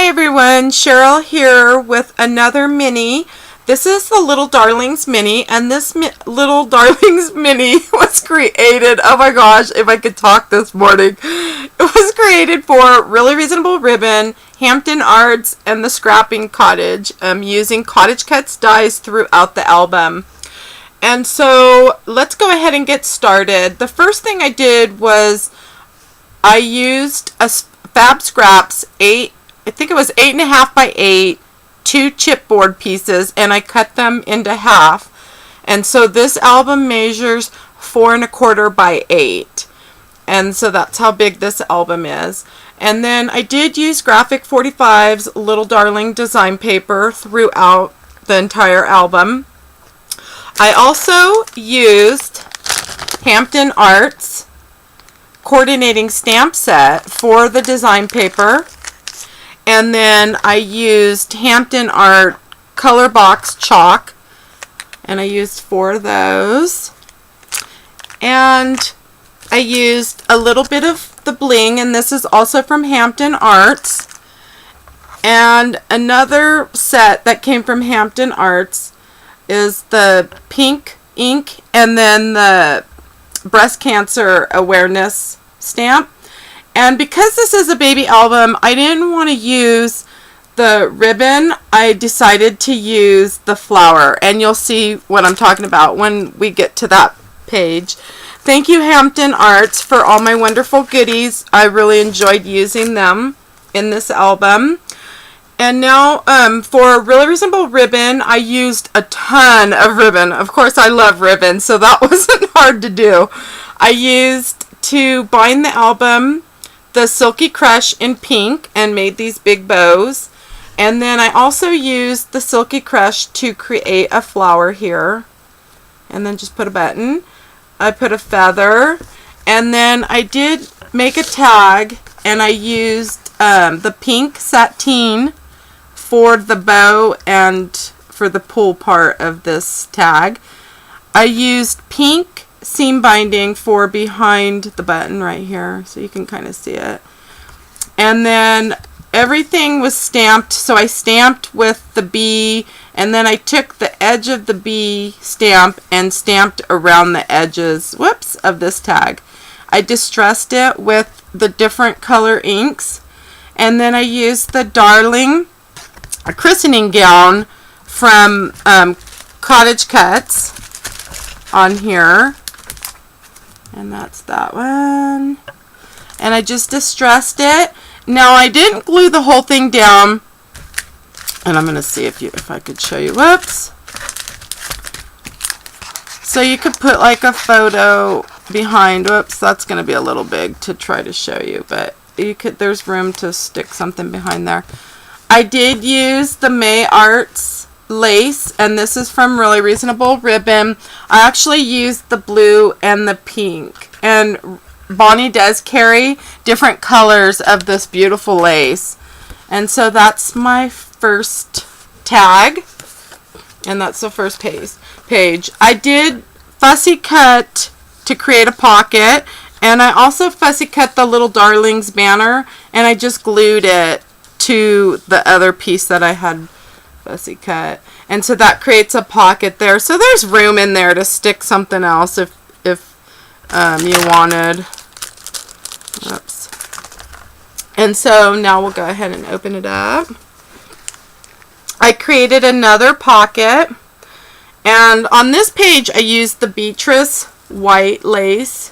Hi everyone, Cheryl here with another mini. This is the Little Darlings Mini, and this Little Darlings Mini was created, oh my gosh, if I could talk this morning. It was created for Really Reasonable Ribbon, Hampton Arts, and the Scrapping Cottage, using CottageCutz Dies throughout the album. And so let's go ahead and get started. The first thing I did was I used a Fab Scraps 8.5 by 8, 2 chipboard pieces, and I cut them into half. And so this album measures 4.25 by 8. And so that's how big this album is. And then I did use Graphic45's Little Darling design paper throughout the entire album. I also used Hampton Arts coordinating stamp set for the design paper. And then I used Hampton Art color box chalk, and I used 4 of those. And I used a little bit of the bling, and this is also from Hampton Arts. And another set that came from Hampton Arts is the pink ink and then the breast cancer awareness stamp. And because this is a baby album, I didn't want to use the ribbon. I decided to use the flower, and you'll see what I'm talking about when we get to that page. Thank you, Hampton Arts, for all my wonderful goodies. I really enjoyed using them in this album. And now for Really Reasonable Ribbon, I used a ton of ribbon. Of course, I love ribbon, so that wasn't hard to do. I used, to bind the album, the Silky Crush in pink, and made these big bows. And then I also used the Silky Crush to create a flower here, and then just put a button. I put a feather, and then I did make a tag, and I used the pink sateen for the bow and for the pull part of this tag. I used pink seam binding for behind the button right here, so you can kind of see it. And then everything was stamped, so I stamped with the bee, and then I took the edge of the bee stamp and stamped around the edges, whoops, of this tag. I distressed it with the different color inks, and then I used the Darling christening gown from CottageCutz on here. And that's that one. And I just distressed it. Now I didn't glue the whole thing down. And I'm going to see if I could show you. Whoops. So you could put like a photo behind. Whoops, that's going to be a little big to try to show you, but you could. There's room to stick something behind there. I did use the May Arts lace, and this is from Really Reasonable Ribbon. I actually used the blue and the pink, and Bonnie does carry different colors of this beautiful lace. And so that's my first tag, and that's the first page. I did fussy cut to create a pocket, and I also fussy cut the Little Darlings banner, and I just glued it to the other piece that I had fussy cut, and so that creates a pocket there, so there's room in there to stick something else if you wanted. Oops. And so now we'll go ahead and open it up. I created another pocket, and on this page I used the Beatrice white lace,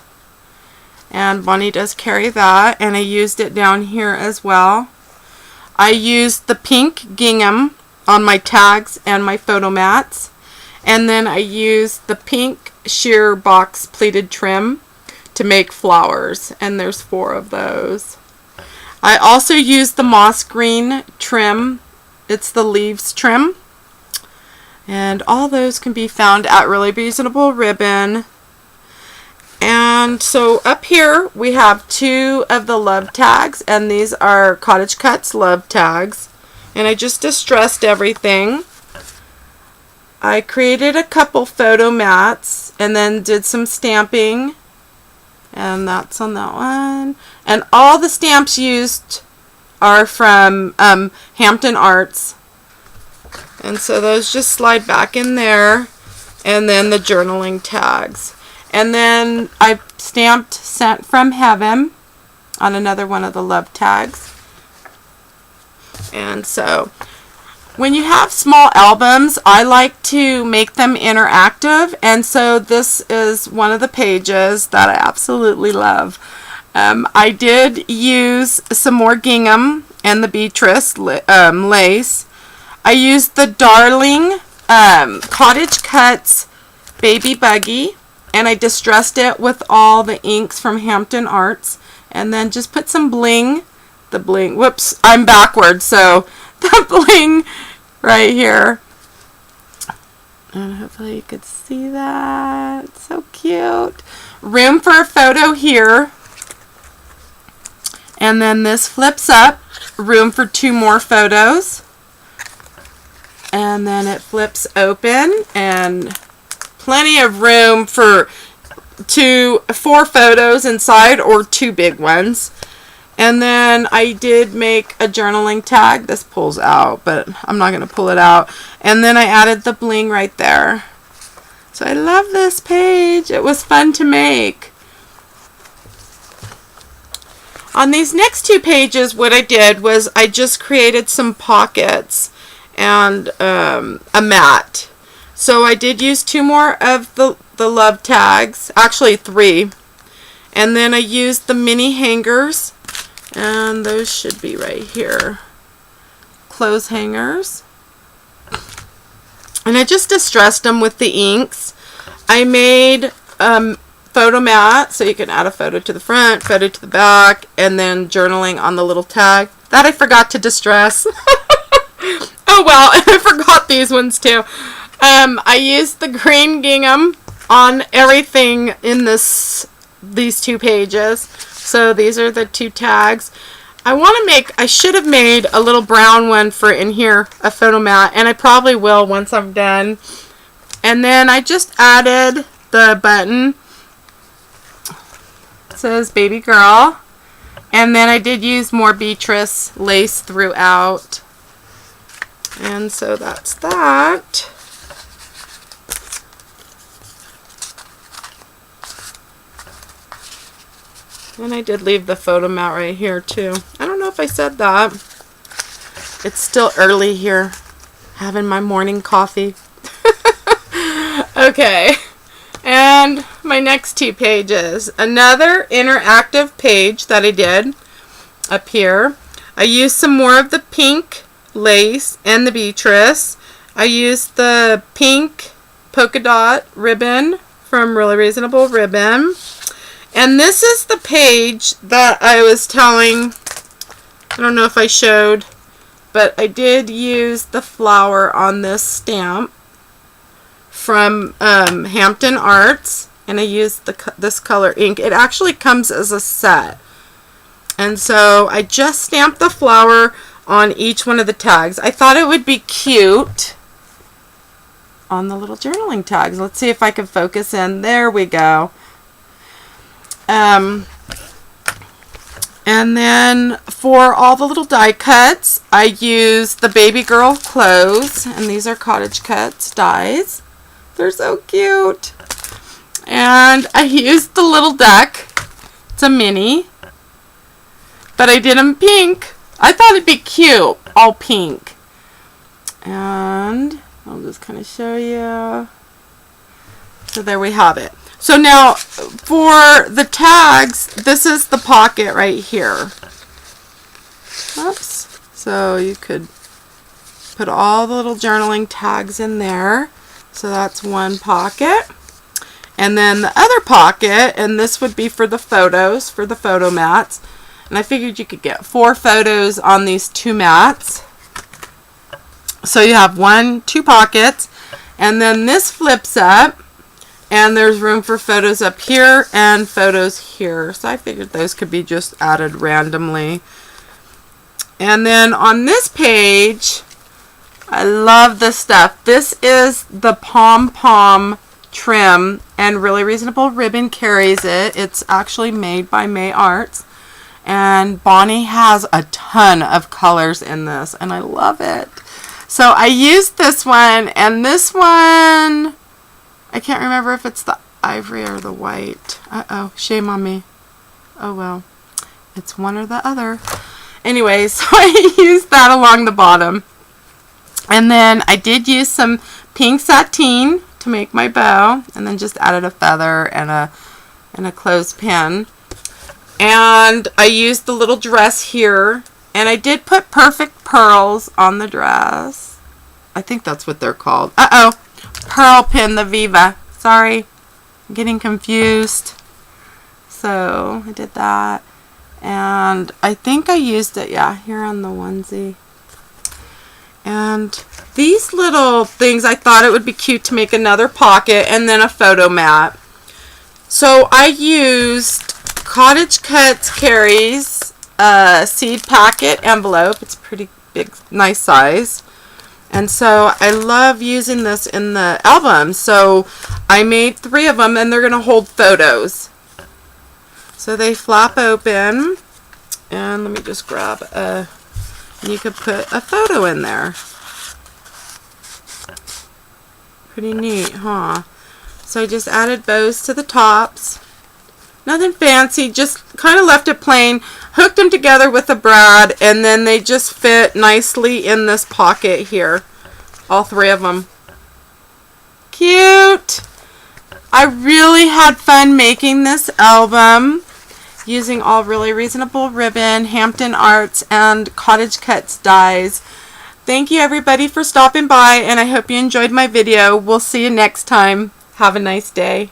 and Bonnie does carry that, and I used it down here as well. I used the pink gingham on my tags and my photo mats, and then I used the pink sheer box pleated trim to make flowers, and there's 4 of those. I also used the moss green trim. It's the leaves trim, and all those can be found at Really Reasonable Ribbon. And so up here we have 2 of the love tags, and these are CottageCutz love tags, and I just distressed everything. I created a couple photo mats and then did some stamping and that's on that one. And all the stamps used are from Hampton Arts. And so those just slide back in there. And then the journaling tags. And then I stamped Sent from Heaven on another one of the love tags. And so when you have small albums, I like to make them interactive. And so this is one of the pages that I absolutely love. I did use some more gingham and the Beatrice lace. I used the Darling CottageCutz Baby Buggy, and I distressed it with all the inks from Hampton Arts, and then just put some bling. The bling, whoops, I'm backwards, so the bling right here. And hopefully you could see that. So cute. Room for a photo here. And then this flips up. Room for 2 more photos. And then it flips open, and plenty of room for 4 photos inside, or 2 big ones. And then I did make a journaling tag. This pulls out, but I'm not going to pull it out. And then I added the bling right there. So I love this page. It was fun to make. On these next 2 pages, what I did was I just created some pockets and a mat. So I did use 2 more of the love tags, actually 3. And then I used the mini hangers, and those should be right here. Clothes hangers. And I just distressed them with the inks. I made photo mat, so you can add a photo to the front, photo to the back, and then journaling on the little tag. That I forgot to distress. Oh well, and I forgot these ones too. I used the green gingham on everything in these 2 pages. So these are the 2 tags. I should have made a little brown one for in here, a photo mat, and I probably will once I'm done. And then I just added the button. It says baby girl. And then I did use more Beatrice lace throughout. And so that's that. And I did leave the photo mat right here too. I don't know if I said that. It's still early here, having my morning coffee. Okay, and my next 2 pages. Another interactive page that I did up here. I used some more of the pink lace and the Beatrice. I used the pink polka dot ribbon from Really Reasonable Ribbon. And this is the page that I was telling, I don't know if I showed, but I did use the flower on this stamp from Hampton Arts, and I used this color ink. It actually comes as a set. And so I just stamped the flower on each one of the tags. I thought it would be cute on the little journaling tags. Let's see if I can focus in. There we go. And then for all the little die cuts, I used the baby girl clothes, and these are CottageCutz Dies. They're so cute. And I used the little duck. It's a mini, but I did them pink. I thought it'd be cute, all pink. And I'll just kind of show you. So there we have it. So now for the tags, this is the pocket right here. Oops. So you could put all the little journaling tags in there. So that's one pocket. And then the other pocket, and this would be for the photos, for the photo mats. And I figured you could get 4 photos on these 2 mats. So you have 2 pockets. And then this flips up. And there's room for photos up here and photos here. So I figured those could be just added randomly. And then on this page, I love this stuff. This is the pom-pom trim, and Really Reasonable Ribbon carries it. It's actually made by May Arts. And Bonnie has a ton of colors in this, and I love it. So I used this one, and this one, I can't remember if it's the ivory or the white. Uh-oh, shame on me. Oh well, it's one or the other. Anyway, so I used that along the bottom. And then I did use some pink sateen to make my bow, and then just added a feather and a clothespin. And I used the little dress here, and I did put perfect pearls on the dress. I think that's what they're called. Uh-oh, pearl pin the Viva. Sorry, I'm getting confused. So I did that, and I think I used it, yeah, here on the onesie. And these little things, I thought it would be cute to make another pocket and then a photo mat. So I used CottageCutz Carries seed packet envelope. It's pretty big, nice size. And so I love using this in the album. So I made 3 of them, and they're going to hold photos. So they flap open. And let me just grab a... You could put a photo in there. Pretty neat, huh? So I just added bows to the tops. Nothing fancy, just kind of left it plain. Hooked them together with a brad, and then they just fit nicely in this pocket here. All 3 of them. Cute! I really had fun making this album, using all really reasonable ribbon, Hampton Arts, and CottageCutz Dies. Thank you everybody for stopping by, and I hope you enjoyed my video. We'll see you next time. Have a nice day.